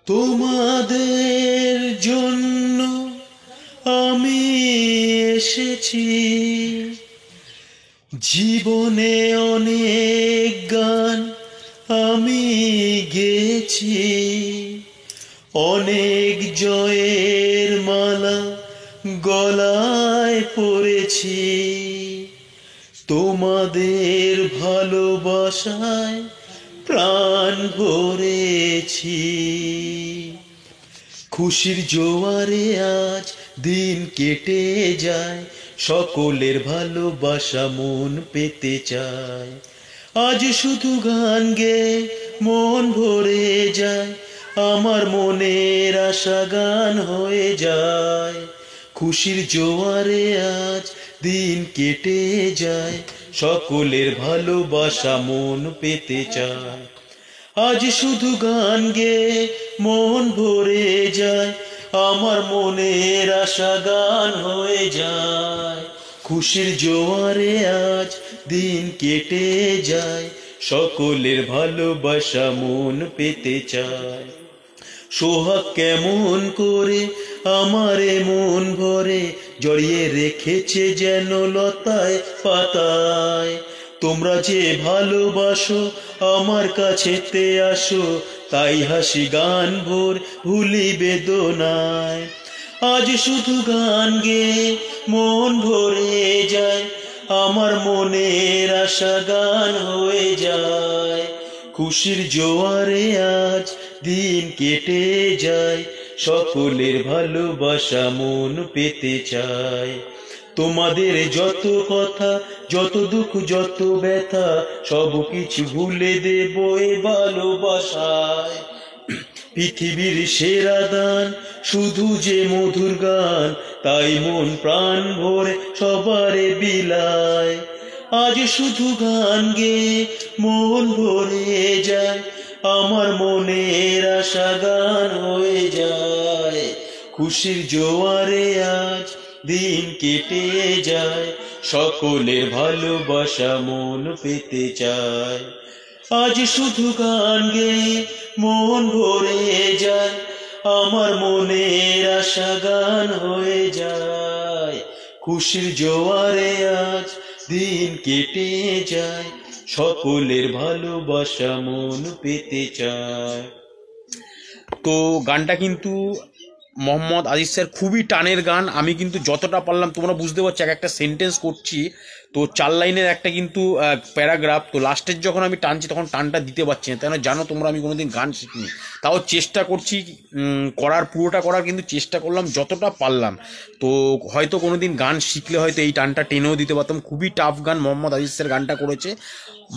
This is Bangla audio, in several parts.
তোমাদের জন্য আমি এসেছি, জীবনে অনেক গান আমি গেয়েছি, অনেক জয়ের মালা গলায় পড়েছি, তোমাদের ভালোবাসায় প্রাণ ভরেছি। খুশির জোয়ারে আজ দিন কেটে যায়, সকলের ভালোবাসা মন পেতে চায়। আজ শুধু গান গেয়ে মন ভরে যায়, আমার মনের আশা গান হয়ে যায়। খুশির জোয়ারে আজ দিন কেটে যায়, সকলের ভালোবাসা মন পেতে চায়। আজ শুধু গান গেয়ে মন ভরে যায়, আমার মনের আশা গান হয়ে যায়। খুশির জোয়ারে আজ দিন কেটে যায়, সকলের ভালোবাসা মন পেতে চায়। সোহাগ কেমন করে আমারে মন ভরে জড়িয়ে রেখেছে যেন লতায় পাতায়। তোমরা যে ভালোবাসো আমার কাছেতে আসো, তাই হাসি গান ভোর ভুলি বেদনায়। আজ শুধু গান গেয়ে মন ভরে যায়, আমার মনের আশা গান হয়ে যায়। খুশির জোয়ারে আজ দিন কেটে যায়, সকলের ভালোবাসা মন পেতে চায়। তোমাদের যত কথা, যত দুঃখ, যত ব্যথা, সব কিছু ভুলে দেব এ ভালোবাসায়। পৃথিবীর সেরা দান শুধু যে মধুর গান, তাই মন প্রাণ ভরে সবারে বিলায়। আজ শুধু গান গেয়ে মন ভরে যায়, আমার মনের আশা গান হয়ে যায়। খুশির জোয়ারে আজ দিন কেটে যায়, সকলের ভালোবাসা মন পেতে চায়। আজ শুধু গান গেয়ে মন ভরে যায়, আমার মনের আশা গান হয়ে যায়। খুশির জোয়ারে আজ দিন কেটে যায়, সকলের ভালোবাসা মন পেতে চায়। তো গানটা কিন্তু মোহাম্মদ আজিজ স্যার খুবই টানের গান। আমি কিন্তু যতটা পারলাম, তোমরা বুঝতে পারছো এক একটা সেন্টেন্স করছি তো 4 লাইনের একটা কিন্তু প্যারাগ্রাফ, তো লাস্টের যখন আমি টানছি তখন টানটা দিতে পারছি না, কেন জানো তোমরা আমি কোনোদিন গান শিখিনি, তাও চেষ্টা করছি পুরোটা করার কিন্তু চেষ্টা করলাম যতটা পারলাম। তো হয়তো কোনোদিন গান শিখলে হয়তো এই টানটা টেনেও দিতে পারতাম। খুবই টাফ গান মোহাম্মদ আজিজ স্যার গানটা করেছে,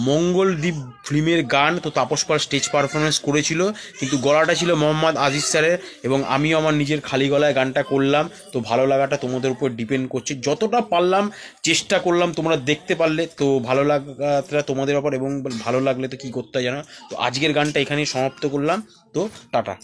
মঙ্গলদ্বীপ ফিল্মের গান। তো তাপস পাল স্টেজ পারফরমেন্স করেছিল, কিন্তু গলাটা ছিল মোহাম্মদ আজিজ স্যারের, এবং আমিও আমার নিজের খালি গলায় গানটা করলাম। তো ভালো লাগাটা তোমাদের উপর ডিপেন্ড করছে, যতটা পারলাম চেষ্টা করলাম। তোমরা দেখতে পারলে তো ভালো লাগাটা তোমাদের ব্যাপার, এবং ভালো লাগলে তো কী করতে হয় জানো। তো আজকের গানটা এখানেই সমাপ্ত করলাম, তো টাটা।